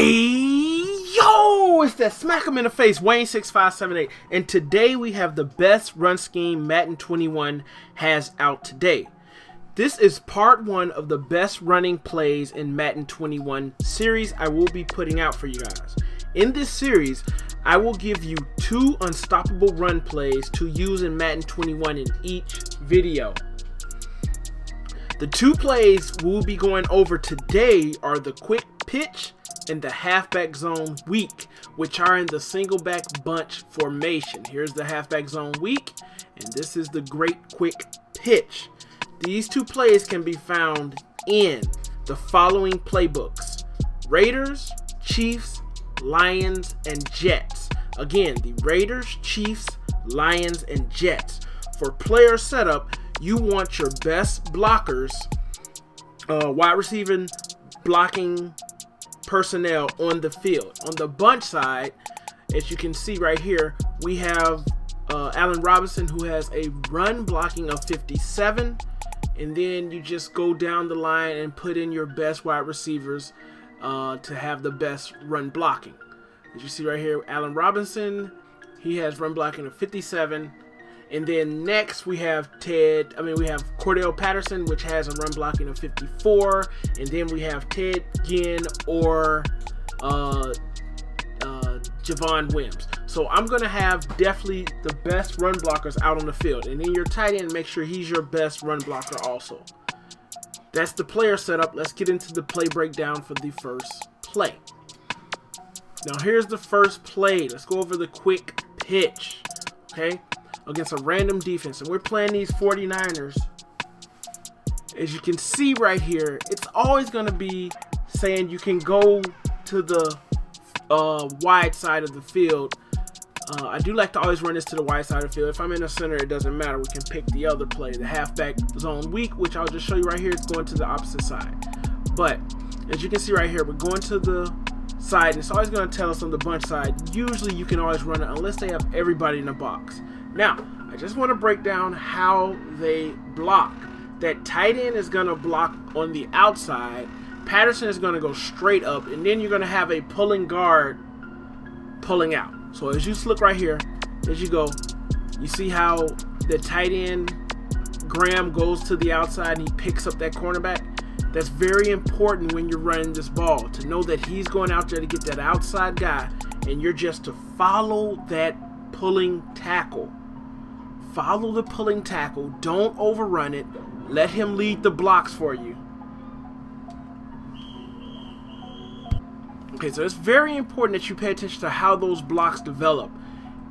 Hey, yo, it's that smack him in the face, Wayne6578, and today we have the best run scheme Madden 21 has out today. This is part 1 of the best running plays in Madden 21 series I will be putting out for you guys. In this series, I will give you 2 unstoppable run plays to use in Madden 21 in each video. The 2 plays we'll be going over today are the quick pitch and the halfback zone weak, which are in the singleback bunch formation. Here's the halfback zone weak, and this is the great quick pitch. These 2 plays can be found in the following playbooks: Raiders, Chiefs, Lions, and Jets. Again, the Raiders, Chiefs, Lions, and Jets. For player setup, you want your best blockers, wide receiving blocking personnel on the field. On the bunch side, as you can see right here, we have Allen Robinson, who has a run blocking of 57, and then you just go down the line and put in your best wide receivers to have the best run blocking. As you see right here, Allen Robinson, he has run blocking of 57. And then next we have Cordell Patterson, which has a run blocking of 54. And then we have Ted Ginn or Javon Wims. So I'm going to have definitely the best run blockers out on the field. And then your tight end, make sure he's your best run blocker also. That's the player setup. Let's get into the play breakdown for the first play. Now here's the first play. Let's go over the quick pitch. Okay? Against a random defense, and we're playing these 49ers. As you can see right here, it's always going to be saying you can go to the wide side of the field. I do like to always run this to the wide side of the field. If I'm in the center, it doesn't matter. We can pick the other play, the halfback zone weak, which I'll just show you right here. It's going to the opposite side. But as you can see right here, we're going to the side, and it's always going to tell us on the bunch side. Usually you can always run it unless they have everybody in the box. Now, I just want to break down how they block. That tight end is going to block on the outside. Patterson is going to go straight up, and then you're going to have a pulling guard pulling out. So as you look right here, as you go, you see how the tight end, Graham, goes to the outside and he picks up that cornerback. That's very important when you're running this ball, to know that he's going out there to get that outside guy, and you're just to follow that pulling tackle. Follow the pulling tackle. Don't overrun it. Let him lead the blocks for you. Okay, so it's very important that you pay attention to how those blocks develop.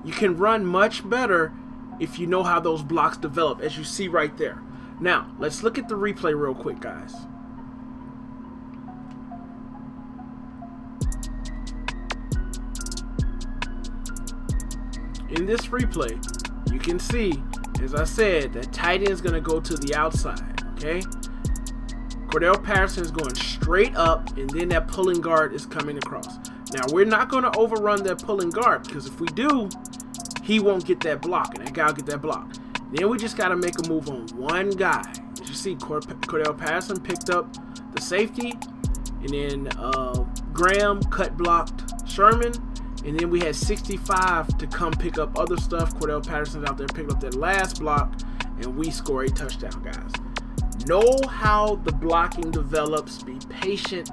You can run much better if you know how those blocks develop, as you see right there. Now, let's look at the replay real quick, guys. In this replay, you can see, as I said, that tight end is going to go to the outside, okay? Cordell Patterson is going straight up, and then that pulling guard is coming across. Now, we're not going to overrun that pulling guard, because if we do, he won't get that block, and that guy will get that block. Then we just got to make a move on one guy. As you see, Cordell Patterson picked up the safety, and then Graham cut blocked Sherman. And then we had 65 to come pick up other stuff. Cordell Patterson's out there picking up that last block, and we score a touchdown, guys. Know how the blocking develops. Be patient,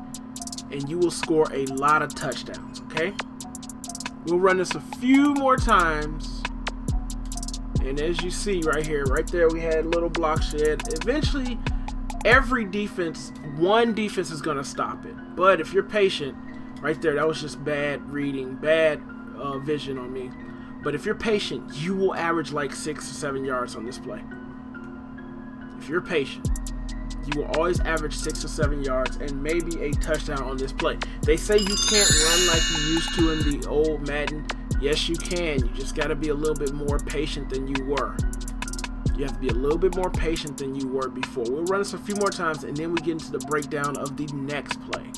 and you will score a lot of touchdowns, okay? We'll run this a few more times. And as you see right here, right there, we had a little block shed. Eventually, every defense, one defense is going to stop it. But if you're patient, right there, that was just bad reading, bad vision on me. But if you're patient, you will average like 6 or 7 yards on this play. If you're patient, you will always average 6 or 7 yards and maybe a touchdown on this play. They say you can't run like you used to in the old Madden. Yes, you can. You just got to be a little bit more patient than you were. You have to be a little bit more patient than you were before. We'll run this a few more times, and then we get into the breakdown of the next play.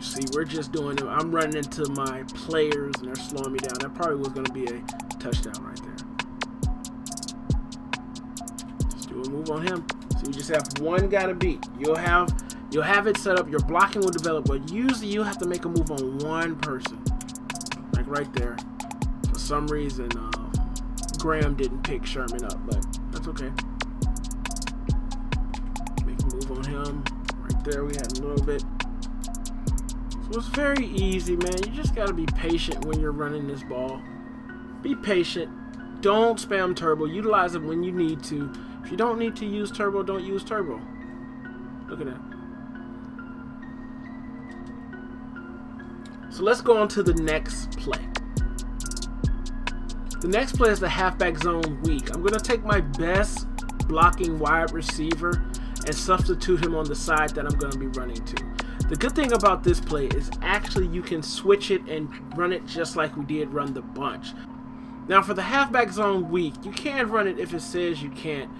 See, we're just doing it. I'm running into my players and they're slowing me down. That probably was going to be a touchdown right there. Just do a move on him. So you just have one guy to beat. You'll have You'll have it set up, your blocking will develop, but usually you have to make a move on one person. Like right there. For some reason, Graham didn't pick Sherman up, but that's okay. Make a move on him. Right there, we had a little bit. So it's very easy, man. You just gotta be patient when you're running this ball. Be patient. Don't spam turbo. Utilize it when you need to. If you don't need to use turbo, don't use turbo. Look at that. So let's go on to the next play. The next play is the halfback zone weak. I'm going to take my best blocking wide receiver and substitute him on the side that I'm going to be running to. The good thing about this play is actually you can switch it and run it just like we did run the bunch. Now for the halfback zone weak, you can run it if it says you can't.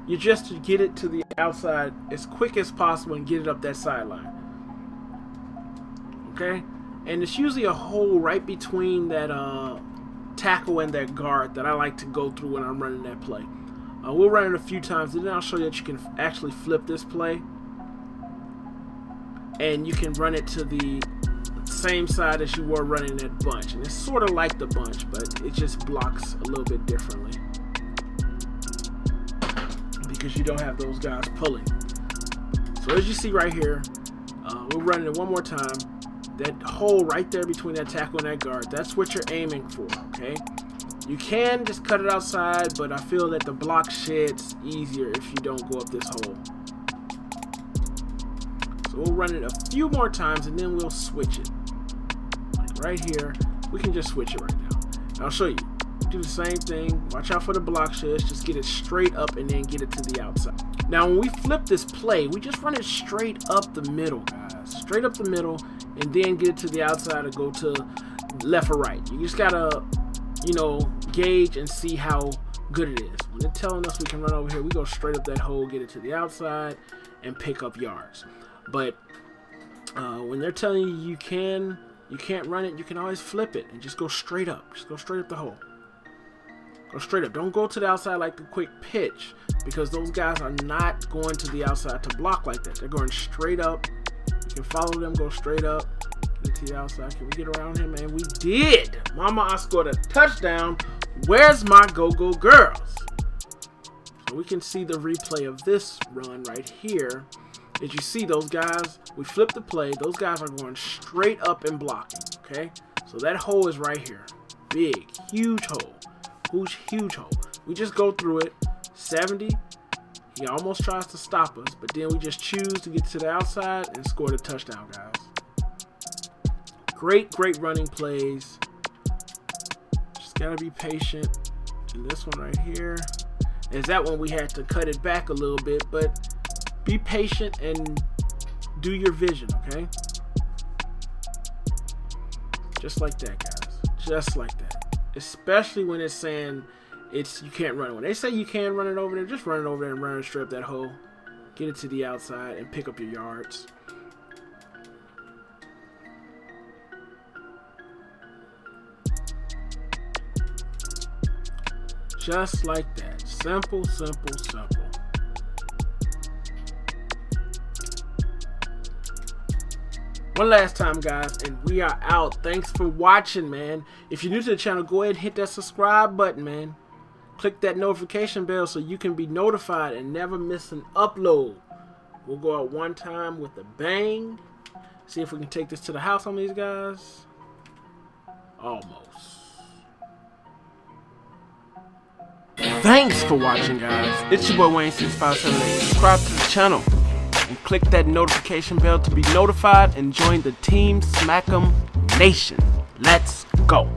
You just to get it to the outside as quick as possible and get it up that sideline. Okay? And it's usually a hole right between that tackle and that guard that I like to go through when I'm running that play. We'll run it a few times and then I'll show you that you can actually flip this play. And you can run it to the same side as you were running that bunch. And it's sort of like the bunch, but it just blocks a little bit differently. Because you don't have those guys pulling. So as you see right here, we're running it one more time. That hole right there between that tackle and that guard, that's what you're aiming for, okay? You can just cut it outside, but I feel that the block sheds easier if you don't go up this hole. So we'll run it a few more times and then we'll switch it. Like right here, we can just switch it right now. And I'll show you. Do the same thing. Watch out for the block sheds. Just get it straight up and then get it to the outside. Now when we flip this play, we just run it straight up the middle, guys. Straight up the middle and then get it to the outside or go to left or right. You just gotta, you know, gauge and see how good it is. When they're telling us we can run over here, we go straight up that hole, get it to the outside and pick up yards. But when they're telling you you can't run it, you can always flip it and just go straight up. Just go straight up the hole. Go straight up. Don't go to the outside like a quick pitch because those guys are not going to the outside to block like that. They're going straight up. You can follow them, go straight up, get to the outside. Can we get around him? And we did. Mama, I scored a touchdown. Where's my go-go girls? So we can see the replay of this run right here. As you see those guys, we flip the play. Those guys are going straight up and blocking, okay? So that hole is right here. Big, huge hole. Huge hole. We just go through it. 70. He almost tries to stop us, but then we just choose to get to the outside and score the touchdown, guys. Great running plays. Just gotta be patient. And this one right here is that one we had to cut it back a little bit, but be patient and do your vision, okay? Just like that, guys. Just like that. Especially when it's saying you can't run it. When they say you can run it over there, just run it over there and run it straight up that hole. Get it to the outside and pick up your yards. Just like that. Simple, simple, simple. One last time, guys, and we are out. Thanks for watching, man. If you're new to the channel, go ahead and hit that subscribe button, man. Click that notification bell so you can be notified and never miss an upload. We'll go out one time with a bang. See if we can take this to the house on these guys. Almost. Thanks for watching, guys. It's your boy Wayne6578. Subscribe to the channel and click that notification bell to be notified and join the Team Smack'em Nation. Let's go.